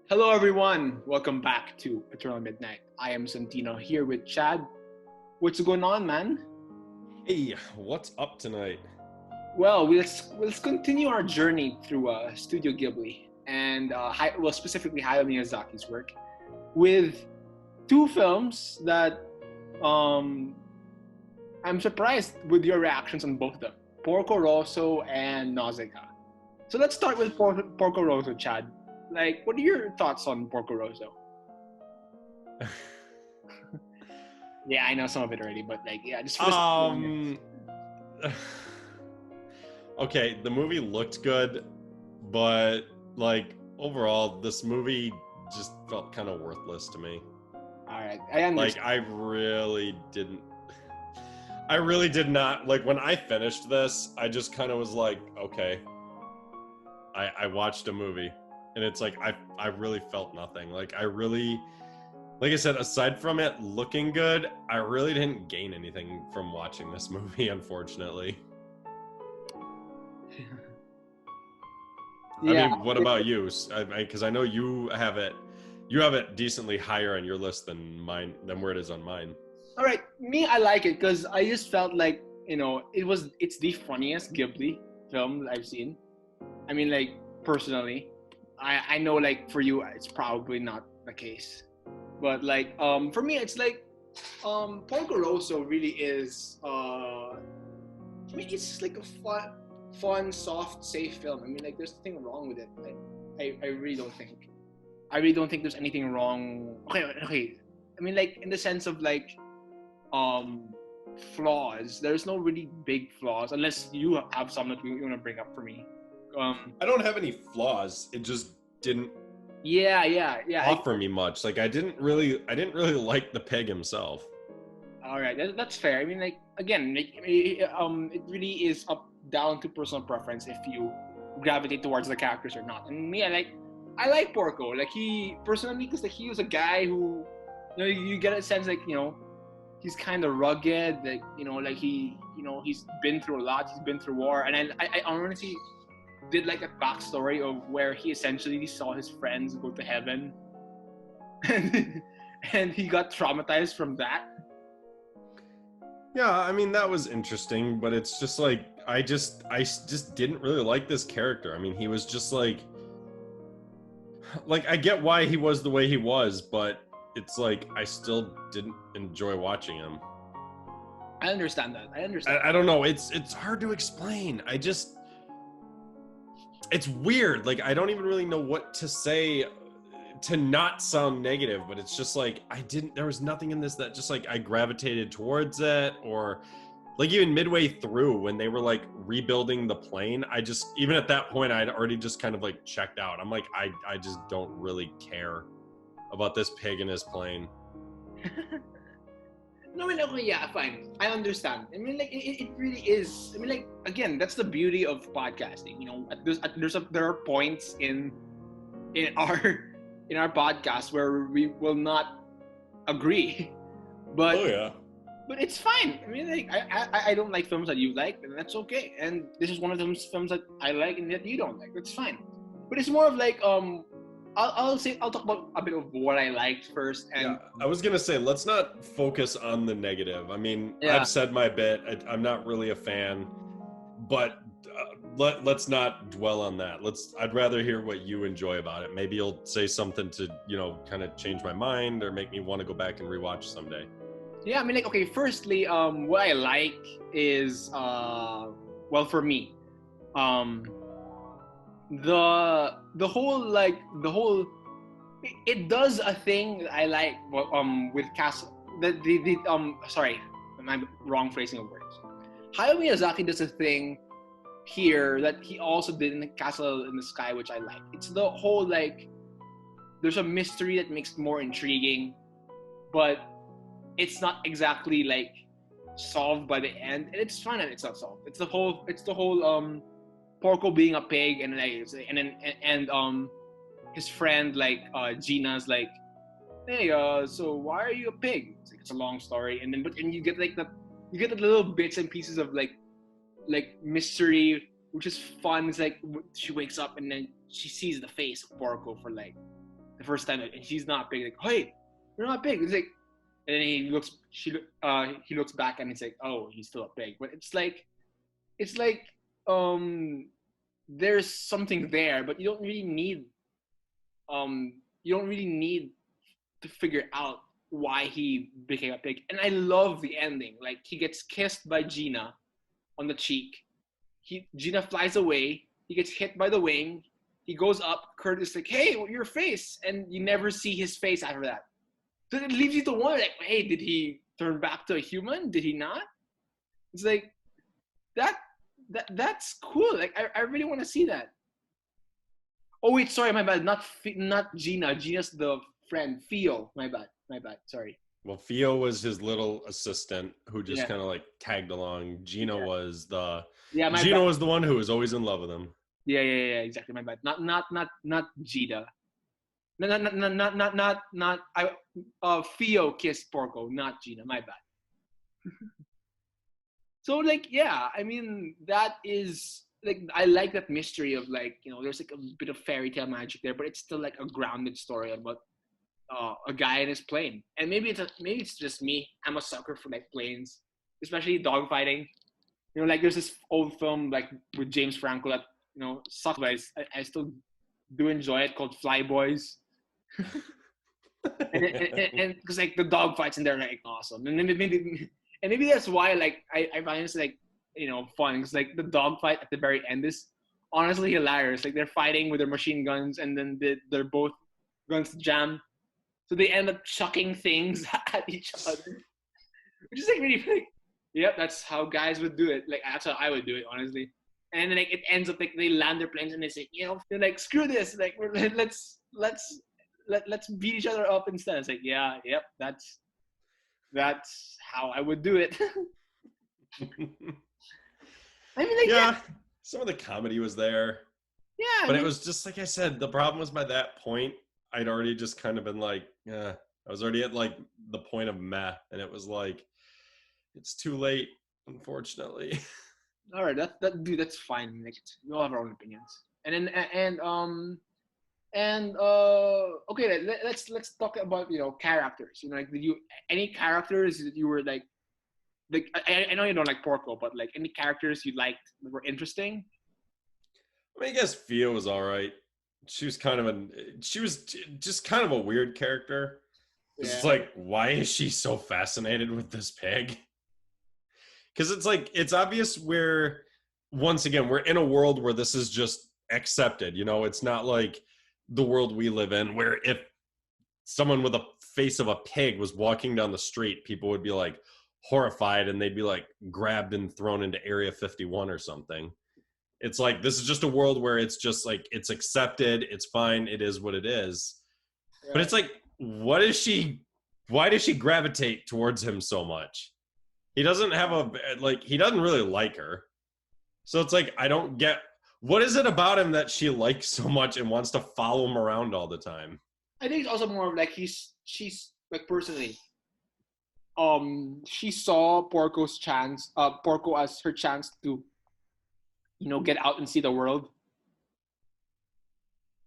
Hello, everyone. Welcome back to Eternal Midnight. I am Santino here with Chad. What's going on, man? Hey, what's up tonight? Well, let's continue our journey through Studio Ghibli and specifically Hayao Miyazaki's work with two films that um, I'm surprised with your reactions on both of them: Porco Rosso and Nausicaa. So let's start with Porco Rosso, Chad. Like, what are your thoughts on Porco Rosso? Yeah, I know some of it already, but just for this. Okay, the movie looked good, but overall, this movie just felt kind of worthless to me. All right, I understand. I really did not when I finished this. I just kind of was like, okay, I watched a movie, and it's like I really felt nothing. Like I said, aside from it looking good, I really didn't gain anything from watching this movie, unfortunately. Yeah, I mean, what about you? Because I know you have it decently higher on your list than mine, than where it is on mine. all right. Me, I like it because I just felt like it's the funniest Ghibli film that I've seen. I mean, personally, I know for you it's probably not the case, but for me it's Porco Rosso really is I mean, it's just like a fun, soft, safe film. I mean, there's nothing wrong with it. I really don't think. I really don't think there's anything wrong. Okay. I mean, in the sense of um, flaws. There's no really big flaws unless you have some that you want to bring up for me. I don't have any flaws. It just didn't Yeah. offer me much. I didn't really like the pig himself. All right, that's fair. I mean, again, it really is up down to personal preference if you gravitate towards the characters or not. And me, I like Porco. He personally, because he was a guy who, you get a sense he's kind of rugged. He's been through a lot. He's been through war, and I honestly did a backstory of where he essentially saw his friends go to heaven, and he got traumatized from that. Yeah, I mean that was interesting, but it's just I just didn't really like this character. I mean, he was just I get why he was the way he was, but it's I still didn't enjoy watching him. I understand that. I understand. I don't know. It's hard to explain. It's weird. I don't even really know what to say to not sound negative, but it's just there was nothing in this that just I gravitated towards it, or even midway through when they were rebuilding the plane, even at that point I'd already just kind of checked out. I'm I just don't really care about this pig and his plane. No, I mean, okay, yeah, fine. I understand. I mean, it really is. I mean, again, that's the beauty of podcasting. There are points in our podcast where we will not agree, but Oh yeah. but it's fine. I mean, I don't like films that you like, and that's okay. And this is one of those films that I like and that you don't like. That's fine. But it's more of I'll talk about a bit of what I liked first. And Yeah, I was gonna say, let's not focus on the negative. I mean, yeah. I've said my bit. I'm not really a fan, but let's not dwell on that. I'd rather hear what you enjoy about it. Maybe you'll say something to kind of change my mind or make me want to go back and rewatch someday. Yeah, I mean, okay. Firstly, what I like is, for me, the whole it does a thing that I like. With Castle, sorry, I'm wrong phrasing of words. Hayao Miyazaki does a thing here that he also did in the Castle in the Sky, which I like. It's the whole there's a mystery that makes it more intriguing, but it's not exactly solved by the end, and it's fun and it's not solved. It's the whole Porco being a pig, and his friend Gina's hey, so why are you a pig? It's a long story, and you get you get the little bits and pieces of mystery, which is fun. It's she wakes up and then she sees the face of Porco for the first time, and she's not big. Like, hey, you're not big. It's like, and then he looks back and it's like, oh, he's still a pig. But it's like, um, there's something there, but you don't really need to figure out why he became a pig. And I love the ending. Like, he gets kissed by Gina on the cheek. Gina flies away. He gets hit by the wing. He goes up. Kurt is like, hey, your face. And you never see his face after that. So it leaves you to wonder, like, hey, did he turn back to a human? Did he not? It's like, that's cool. Like, I really want to see that. Oh, wait, sorry, my bad. Not Gina. Gina's the friend. Theo, my bad. Sorry. Well, Theo was his little assistant who just Yeah. kind of like tagged along. Gina was the Gina was the one who was always in love with him. Yeah, exactly. My bad. Not Gina. Not. Theo kissed Porco, not Gina. My bad. So, like, yeah, I mean, that is like, I like that mystery of, like, there's like a bit of fairy tale magic there, but it's still like a grounded story about a guy in his plane. And maybe it's just me. I'm a sucker for like planes, especially dogfighting. Like, there's this old film like with James Franco that sucks, but I still do enjoy it, called Fly Boys. and because like the dog fights in there are like awesome, and then maybe that's why like I find this like fun, because like the dog fight at the very end is honestly hilarious. Like, they're fighting with their machine guns, and then they're both guns jam, so they end up chucking things at each other, which is like really like, yep, that's how guys would do it. Like, that's how I would do it, honestly. And then like it ends up like they land their planes and they say, they're like, screw this, like let's beat each other up instead. It's like, yeah, yep, that's how I would do it. I mean, like, yeah, some of the comedy was there. Yeah, but it was just like I said. The problem was, by that point, I'd already just kind of been like, I was already at like the point of meh, and it was like, it's too late, unfortunately. All right, dude, that's fine. Like, we all have our own opinions. And then okay, let's talk about characters. Like, did you any characters that you were like I know you don't like Porco, but like any characters you liked that were interesting? I mean, I guess Fia was all right. She was just kind of a weird character. Yeah. It's like, why is she so fascinated with this pig? Because it's like, it's obvious once again, we're in a world where this is just accepted. It's not like the world we live in, where if someone with a face of a pig was walking down the street, people would be like horrified, and they'd be like grabbed and thrown into Area 51 or something. It's like, this is just a world where it's just like, it's accepted, it's fine, it is what it is. Right. But it's like, why does she gravitate towards him so much? He doesn't he doesn't really like her. So it's like, I don't get, what is it about him that she likes so much and wants to follow him around all the time? I think it's also more of like, she's like, personally, she saw Porco as her chance to get out and see the world.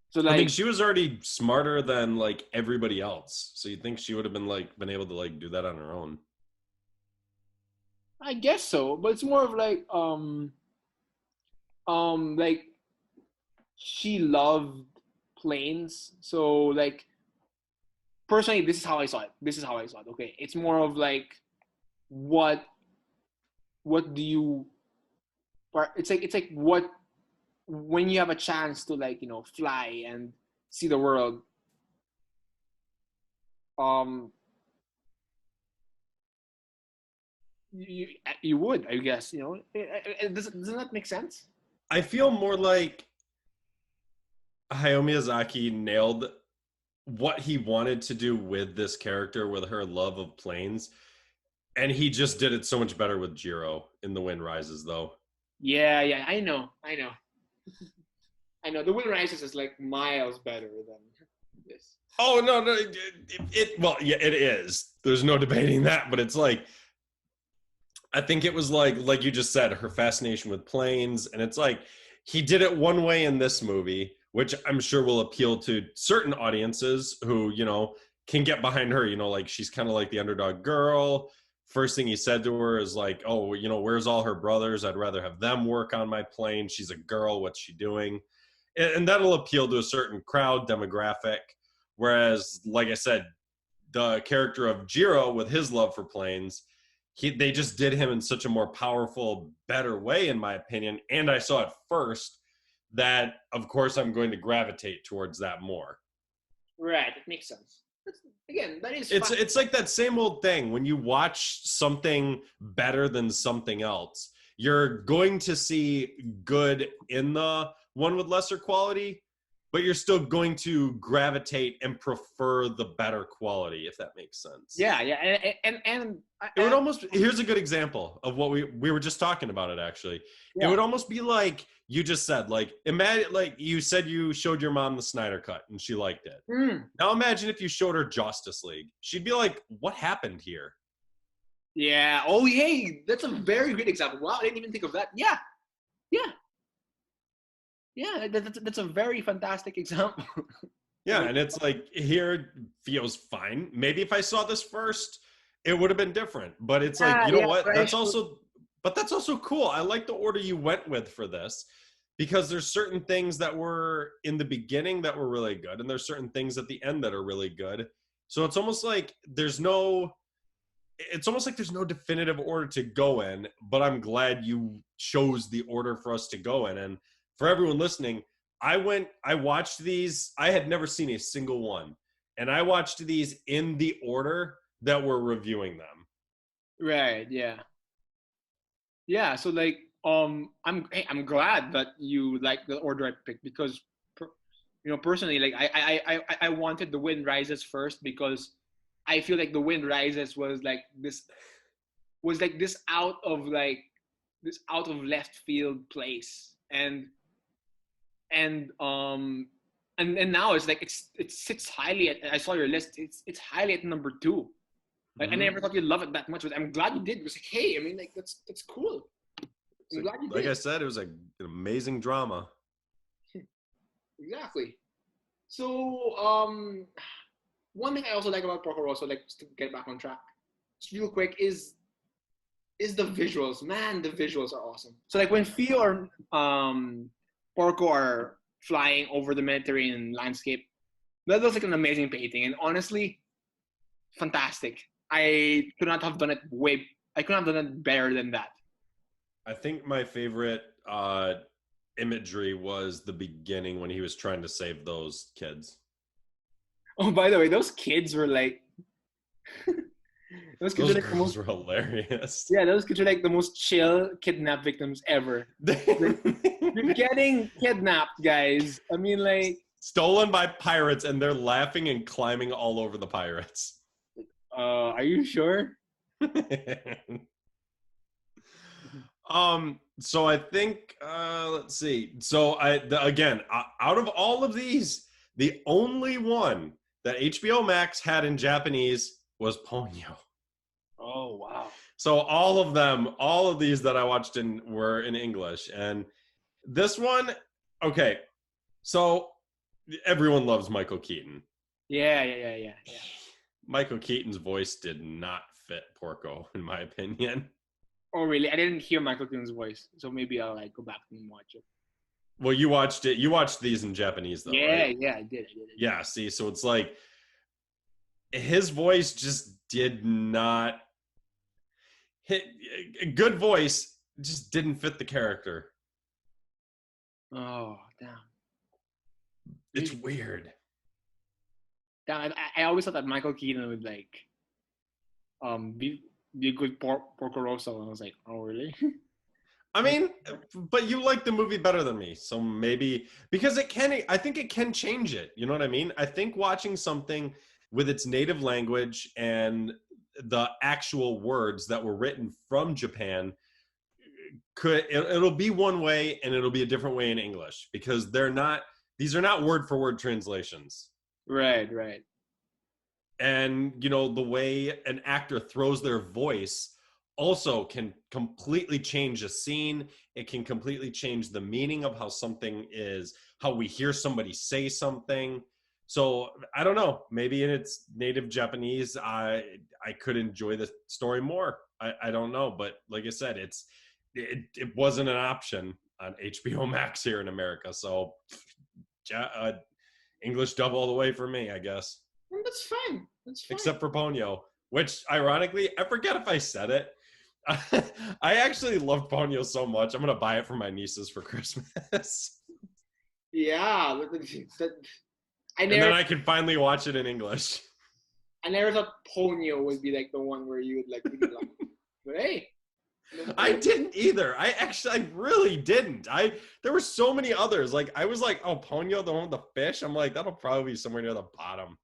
So like, I think she was already smarter than like everybody else, so you'd think she would have been able to like do that on her own. I guess so, but it's more of like like, she loved planes, so like, personally, this is how I saw it. Okay, it's more of like, what do you? It's like what, when you have a chance to like fly and see the world. You would, I guess. Doesn't that make sense? I feel more like Hayao Miyazaki nailed what he wanted to do with this character, with her love of planes, and he just did it so much better with Jiro in The Wind Rises, though. Yeah, I know. I know. The Wind Rises is like miles better than this. Oh no, it is. There's no debating that, but it's like, I think it was like you just said, her fascination with planes, and it's like, he did it one way in this movie, which I'm sure will appeal to certain audiences who, you know, can get behind her. You know, like she's kind of like the underdog girl. First thing he said to her is like, oh, you know, where's all her brothers? I'd rather have them work on my plane. She's a girl. What's she doing? And that'll appeal to a certain crowd demographic. Whereas, like I said, the character of Jiro with his love for planes, they just did him in such a more powerful, better way, in my opinion. And I saw it first that, of course, I'm going to gravitate towards that more. Right, it makes sense. Again, that is it's like that same old thing. When you watch something better than something else, you're going to see good in the one with lesser quality, but you're still going to gravitate and prefer the better quality, if that makes sense. Yeah, it would almost, here's a good example of what we were just talking about it, actually. Yeah. It would almost be like you just said, like, imagine, like you said you showed your mom the Snyder Cut and she liked it. Now imagine if you showed her Justice League. She'd be like, what happened here? Yeah. Oh, hey, that's a very good example. Wow, I didn't even think of that. Yeah. That's a very fantastic example. Yeah, and it's like, here feels fine. Maybe if I saw this first, it would have been different. But it's like, you know what? Right. That's also cool. I like the order you went with for this, because there's certain things that were in the beginning that were really good, and there's certain things at the end that are really good. So it's almost like there's no definitive order to go in, but I'm glad you chose the order for us to go in. And for everyone listening, I watched these. I had never seen a single one, and I watched these in the order that we're reviewing them. Right. Yeah. Yeah. So like, I'm glad that you like the order I picked, because, personally, like I wanted The Wind Rises first, because I feel like The Wind Rises was this out of left field place, and now it's like it sits highly at, I saw your list, it's highly at number 2. Like, I never thought you'd love it that much, but I'm glad you did. It was like, hey, I mean, like, that's cool. I'm glad you did. Like I said, it was an amazing drama. Exactly. So, one thing I also like about Porco Rosso, like, just to get back on track, just real quick, is the visuals. Man, the visuals are awesome. So, like, when Fio or Porco are flying over the Mediterranean landscape, that looks like an amazing painting. And honestly, fantastic. I could not have done it better than that. I think my favorite imagery was the beginning when he was trying to save those kids. Oh, by the way, those kids were like... those girls were hilarious. Yeah, those kids were like the most chill kidnap victims ever. You're getting kidnapped, guys. I mean, like... Stolen by pirates, and they're laughing and climbing all over the pirates. Are you sure? So I think, let's see. So again, out of all of these, the only one that HBO Max had in Japanese was Ponyo. Oh, wow. So all of these that I watched were in English. And this one, okay. So everyone loves Michael Keaton. Yeah. Michael Keaton's voice did not fit Porco, in my opinion. Oh, really? I didn't hear Michael Keaton's voice, so maybe I'll go back and watch it. Well, you watched it. You watched these in Japanese, though, right? Yeah, I did. Yeah, see, so it's like his voice just did not hit. A good voice just didn't fit the character. Oh, damn. It's weird. Damn, I always thought that Michael Keaton would be a good Porco Rosso, and I was like, oh, really? I mean, but you like the movie better than me, so maybe because I think it can change it. You know what I mean? I think watching something with its native language and the actual words that were written from Japan it'll be one way, and it'll be a different way in English, because these are not word for word translations. Right. And, the way an actor throws their voice also can completely change a scene. It can completely change the meaning of how something is, how we hear somebody say something. So I don't know, maybe in its native Japanese, I could enjoy the story more. I don't know, but like I said, it wasn't an option on HBO Max here in America. So English dub all the way for me, I guess. Well, that's fine. That's fine. Except for Ponyo, which ironically, I forget if I said it. I actually love Ponyo so much. I'm gonna buy it for my nieces for Christmas. Yeah, And then I can finally watch it in English. I never thought Ponyo would be like the one where you would like really like. But hey, I didn't either. I really didn't. There were so many others. Like I was like, oh, Ponyo, the one with the fish. I'm like, that'll probably be somewhere near the bottom.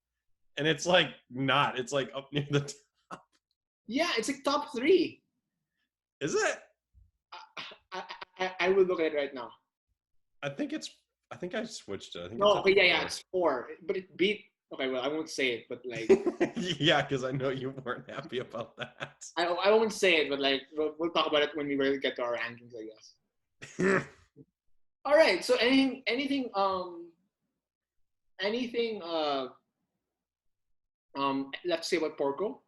And it's like not. It's like up near the top. Yeah, it's like top 3. Is it? I will look at it right now. I think I switched it. I think no, it's okay, yeah, it's 4. But it beat. Okay, well, I won't say it, but like. Yeah, because I know you weren't happy about that. I won't say it, but like we'll talk about it when we really get to our rankings, I guess. All right. So anything left to say about Porco?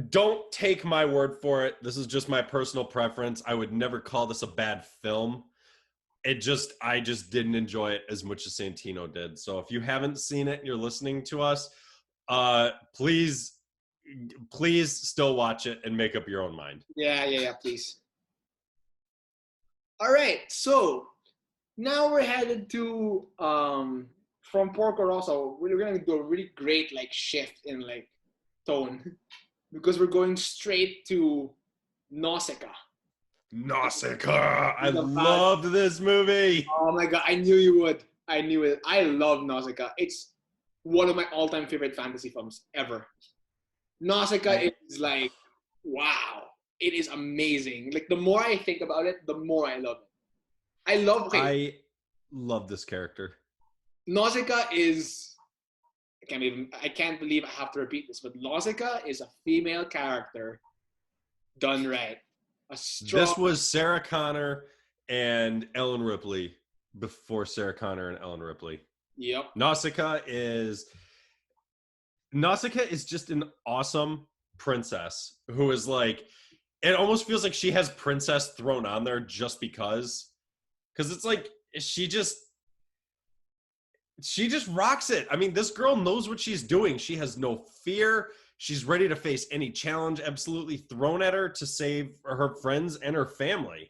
Don't take my word for it. This is just my personal preference. I would never call this a bad film. I just didn't enjoy it as much as Santino did. So if you haven't seen it and you're listening to us, please still watch it and make up your own mind. Yeah, please. All right. So now we're headed to from Porco Rosso. We're gonna do a really great like shift in like tone because we're going straight to Nausicaa. Nausicaa! I loved this movie. Oh my god, I knew you would. I knew it. I love Nausicaa. It's one of my all-time favorite fantasy films ever. Nausicaa is like, wow. It is amazing. Like the more I think about it, the more I love it. I love this character. Nausicaa is I can't believe I have to repeat this, but Nausicaa is a female character done right. This was Sarah Connor and Ellen Ripley before Sarah Connor and Ellen Ripley. Yep. Nausicaa is just an awesome princess who is like, it almost feels like she has princess thrown on there just because it's like she just rocks it. I mean, this girl knows what she's doing. She has no fear. She's ready to face any challenge absolutely thrown at her to save her friends and her family.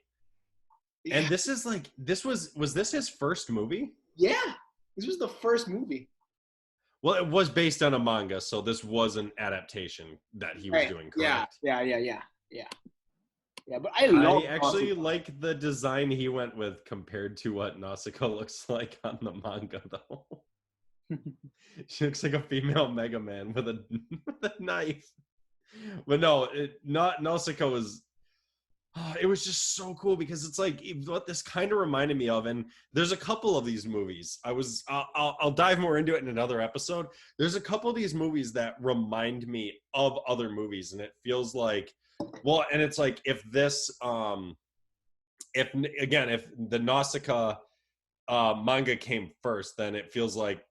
Yeah. And this is like, was this his first movie? Yeah, this was the first movie. Well, it was based on a manga, so this was an adaptation that he was doing, correct? Yeah, but I actually like the design he went with compared to what Nausicaa looks like on the manga, though. She looks like a female Mega Man with a knife. But no, Nausicaa was. Oh, it was just so cool because it's like what this kind of reminded me of, and there's a couple of these movies. I'll dive more into it in another episode. There's a couple of these movies that remind me of other movies, and it feels like, well, and it's like if the Nausicaa manga came first, then it feels like,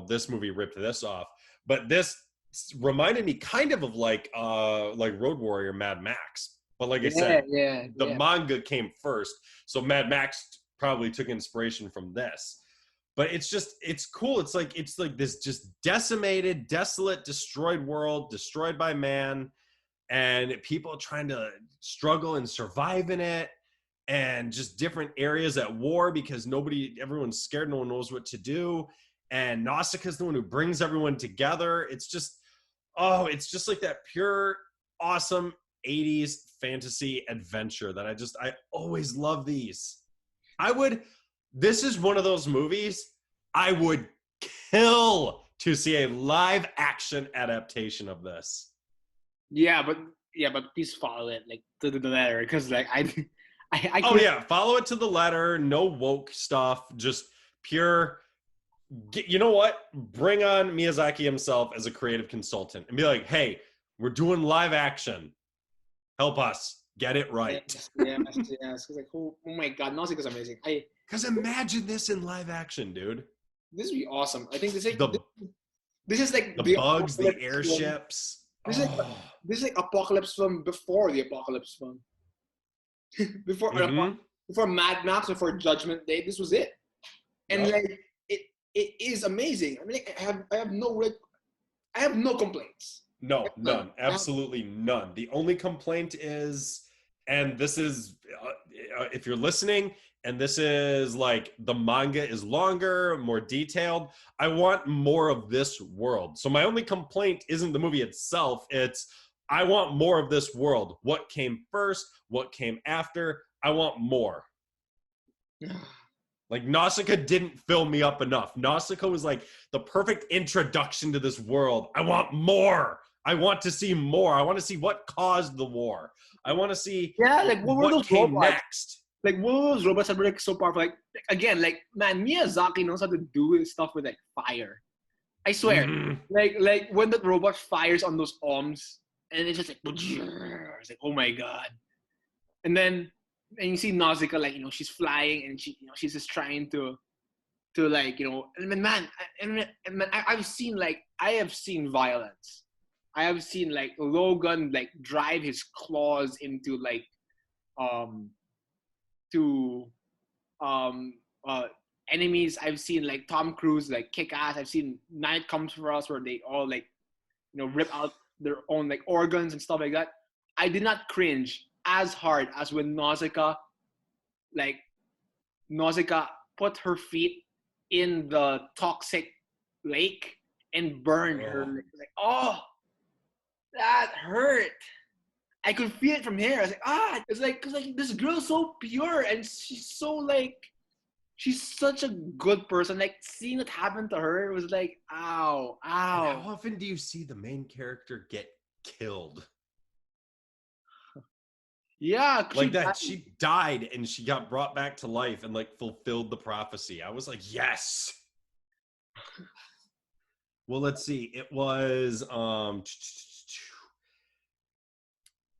this movie ripped this off. But this reminded me kind of like Road Warrior, Mad Max. But like I said, the manga came first, so Mad Max probably took inspiration from this. But it's cool. It's like this just decimated, desolate, destroyed world, destroyed by man, and people trying to struggle and survive in it, and just different areas at war because everyone's scared, no one knows what to do. And Nausicaa's the one who brings everyone together. It's just like that pure, awesome 80s fantasy adventure that I always love these. This is one of those movies I would kill to see a live action adaptation of this. Yeah, but please follow it like to the letter, because like follow it to the letter. No woke stuff, just pure. You know what? Bring on Miyazaki himself as a creative consultant and be like, hey, we're doing live action. Help us get it right. Yes. It's like, oh my God, Nausicaa is amazing. Because imagine this in live action, dude. This would be awesome. I think The this is like the the bugs, the apocalypse film. airships. This is like Oh. this is like apocalypse film before the apocalypse film. before Mm-hmm. before Mad Max, before Judgment Day. This was it, and Yep. like it is amazing. I mean, like, I have no complaints. No, none. Absolutely none. The only complaint is, and this is, if you're listening, and this is like the manga is longer, more detailed, I want more of this world. So my only complaint isn't the movie itself. It's, I want more of this world. What came first? What came after? I want more. Like, Nausicaa didn't fill me up enough. Nausicaa was like the perfect introduction to this world. I want more. I want to see more. I want to see what caused the war. I want to see like what were those came robots? next. Like what were those robots that were like so powerful? Like again, like man, Miyazaki knows how to do his stuff with like fire. I swear. Mhm. Like when the robot fires on those arms and it's just like it's like, oh my God. And you see Nausicaa, like, she's flying and she's just trying to like, and man, I have seen violence. I have seen like Logan like drive his claws into like to enemies. I've seen like Tom Cruise like kick ass. I've seen Night Comes For Us where they all like rip out their own like organs and stuff like that. I did not cringe as hard as when Nausicaa put her feet in the toxic lake and burned her. Like, oh, that hurt. I could feel it from here. I was like, it's like, cause like this girl's so pure and she's so like, she's such a good person. Like seeing it happen to her was like, ow. And how often do you see the main character get killed? Yeah, like that. She died and she got brought back to life and like fulfilled the prophecy. I was like, yes. Well, let's see. It was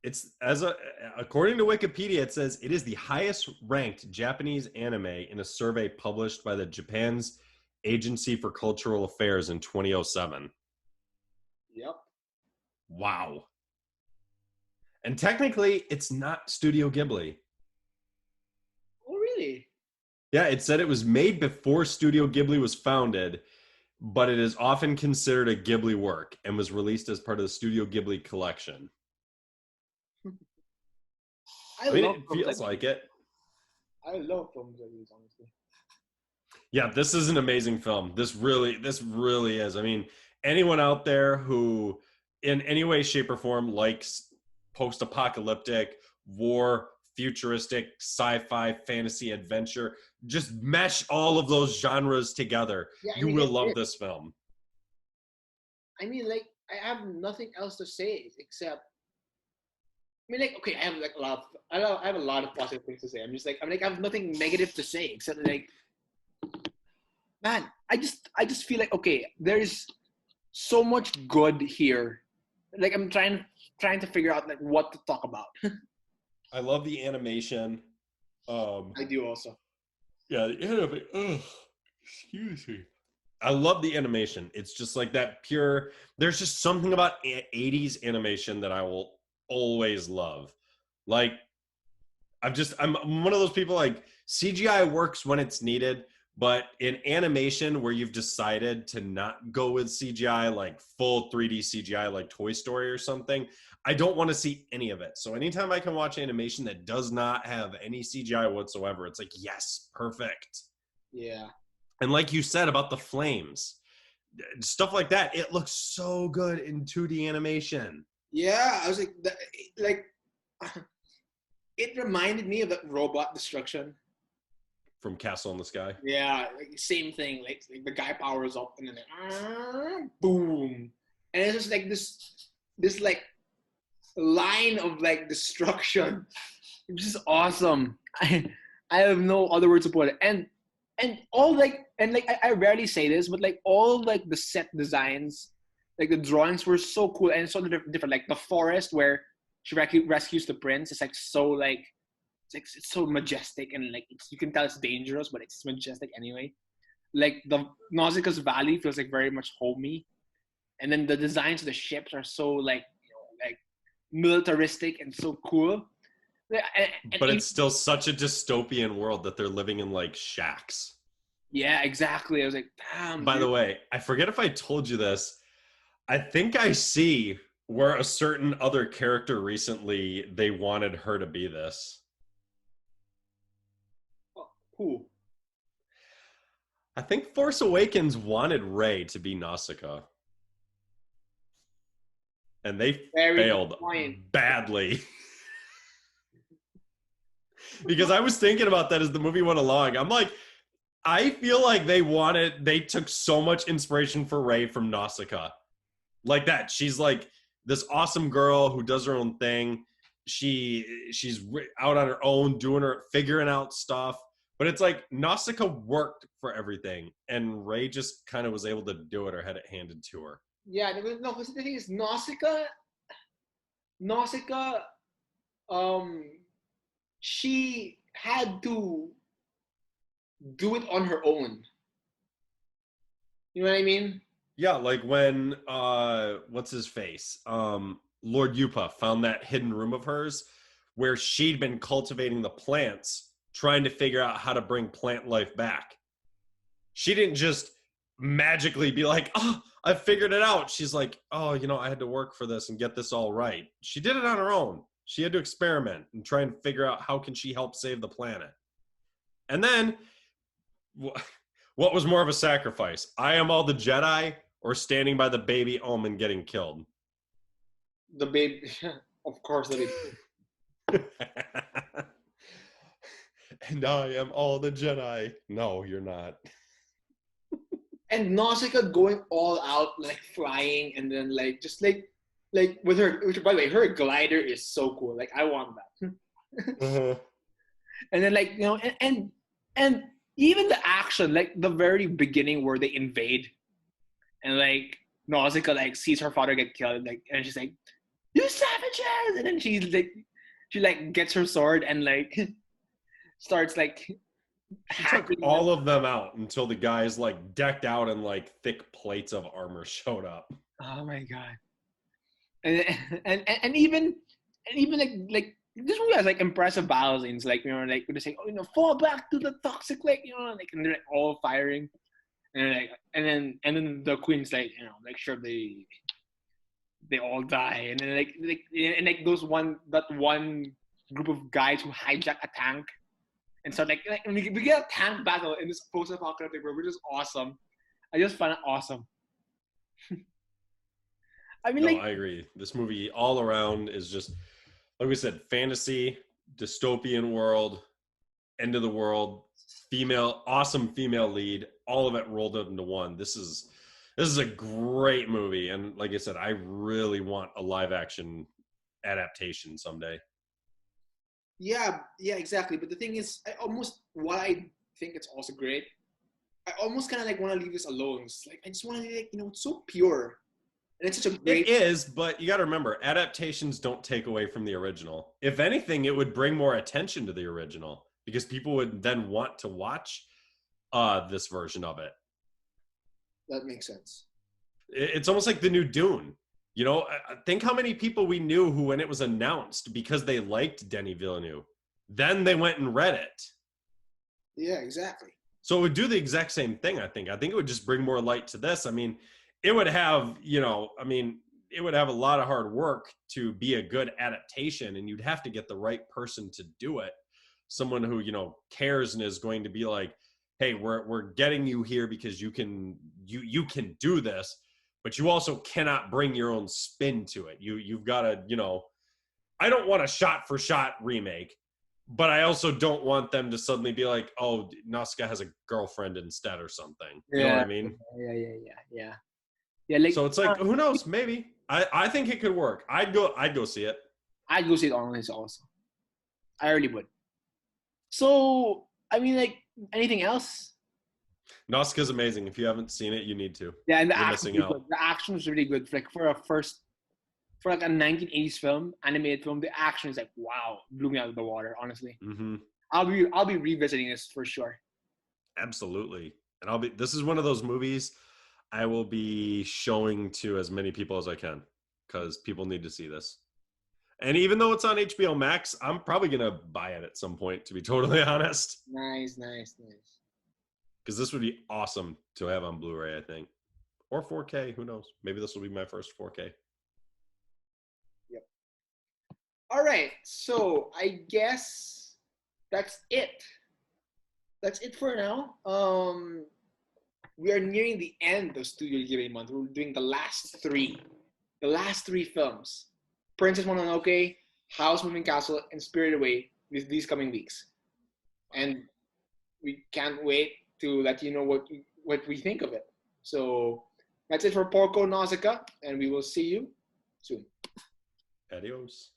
it's according to Wikipedia, it says it is the highest ranked Japanese anime in a survey published by the Japan's Agency for Cultural Affairs in 2007. Yep. Wow. And technically, it's not Studio Ghibli. Oh, really? Yeah, it said it was made before Studio Ghibli was founded, but it is often considered a Ghibli work and was released as part of the Studio Ghibli collection. I mean, it feels like it. I love films like these, honestly. Yeah, this is an amazing film. This really is. I mean, anyone out there who in any way, shape, or form likes post-apocalyptic, war, futuristic, sci-fi, fantasy, adventure, just mesh all of those genres together. Yeah, you will love this film. I mean, like, I have nothing else to say except, I mean, like, okay, I have like I have a lot of positive things to say. I have nothing negative to say except like, man, I just feel like, okay, there's so much good here. Like I'm trying to figure out like what to talk about. I love the animation. I do also. Yeah, the animation. Excuse me. I love the animation. It's just like that pure. There's just something about 80s animation that I will always love. Like, I'm one of those people, like, CGI works when it's needed, but in animation where you've decided to not go with CGI, like full 3D CGI, like Toy Story or something, I don't want to see any of it. So anytime I can watch animation that does not have any CGI whatsoever, it's like, yes, perfect. Yeah. And like you said about the flames, stuff like that, it looks so good in 2D animation. Yeah, I was like, it reminded me of that robot destruction from Castle in the Sky. Yeah, like, same thing. Like the guy powers up and then like, boom, and it's just like this like line of like destruction. It's just awesome. I have no other words to put it. And all like I rarely say this, but like all like the set designs, like the drawings were so cool and so different. Like the forest where she rescues the prince. It's like so like it's so majestic and like you can tell it's dangerous, but it's majestic anyway. Like the Nausicaa's Valley feels like very much homey, and then the designs of the ships are so like like militaristic and so cool. But it's still such a dystopian world that they're living in like shacks. Yeah, exactly. I was like, damn. By the way, I forget if I told you this. I think I see where a certain other character recently they wanted her to be this. Oh, who? I think Force Awakens wanted Rey to be Nausicaa. And they failed badly. Because I was thinking about that as the movie went along. I'm like, I feel like they took so much inspiration for Rey from Nausicaa. Like that. She's like this awesome girl who does her own thing. She's out on her own, figuring out stuff. But it's like Nausicaa worked for everything, and Rey just kind of was able to do it or had it handed to her. Yeah, no, because the thing is, Nausicaa, she had to do it on her own. You know what I mean? Yeah, like when what's his face? Lord Yupa found that hidden room of hers where she'd been cultivating the plants, trying to figure out how to bring plant life back. She didn't just magically be like, oh, I figured it out. She's like, oh, I had to work for this and get this all right. She did it on her own. She had to experiment and try and figure out how can she help save the planet. And then, what was more of a sacrifice? I am all the Jedi or standing by the baby Omen getting killed? The baby, of course, the baby. And I am all the Jedi. No, you're not. And Nausicaa going all out, like flying, and then like just like with her. Which, by the way, her glider is so cool. Like I want that. Uh-huh. And then like and even the action, like the very beginning where they invade, and like Nausicaa like sees her father get killed, like and she's like, "You savages!" And then she gets her sword and like starts like. She took all of them out until the guys like decked out in like thick plates of armor showed up. Oh my god! And even like this movie has like impressive battle scenes, like like they say, oh fall back to the toxic lake, like and they're like all firing, and like and then the queen's like like sure they all die, and then like that one group of guys who hijack a tank. And so like we get a tank battle in this post-apocalyptic world, which is awesome. I just find it awesome. I mean, I agree. This movie all around is just, like we said, fantasy, dystopian world, end of the world, awesome female lead, all of it rolled up into one. This is a great movie, and like I said, I really want a live action adaptation someday. Yeah, exactly. But the thing is, while I think it's also great, I almost kind of like want to leave this alone. It's like I just want to it's so pure, and it's such a great. It is, but you got to remember, adaptations don't take away from the original. If anything, it would bring more attention to the original because people would then want to watch this version of it. That makes sense. It's almost like the new Dune. Think how many people we knew who, when it was announced, because they liked Denis Villeneuve, then they went and read it. Yeah, exactly. So it would do the exact same thing, I think. I think it would just bring more light to this. I mean, it would have, it would have a lot of hard work to be a good adaptation, and you'd have to get the right person to do it. Someone who, cares and is going to be like, hey, we're getting you here because you can do this. But you also cannot bring your own spin to it. You've got to, I don't want a shot-for-shot remake, but I also don't want them to suddenly be like, oh, Nausicaa has a girlfriend instead or something. You know what I mean? Yeah. Like, so it's like, who knows? Maybe. I think it could work. I'd go see it. I'd go see it on. It's awesome. I really would. So, I mean, like, anything else? Nausicaa's amazing. If you haven't seen it, you need to. Yeah, and You're missing out. the action was really good. Like for a first for like a 1980s film, animated film, the action is like wow, blew me out of the water. Honestly, Mm-hmm. I'll be revisiting this for sure. Absolutely. And I'll be. This is one of those movies I will be showing to as many people as I can because people need to see this. And even though it's on HBO Max, I'm probably gonna buy it at some point. To be totally honest, Nice, nice, nice. because this would be awesome to have on Blu-ray, I think, or 4K. Who knows? Maybe this will be my first 4K. Yep. All right, so I guess that's it. That's it for now. We are nearing the end of Studio Ghibli month. We're doing the last three films: Princess Mononoke, House Moving Castle, and Spirited Away. These coming weeks, and we can't wait to let you know what we think of it. So that's it for Porco Nausicaa, and we will see you soon. Adios.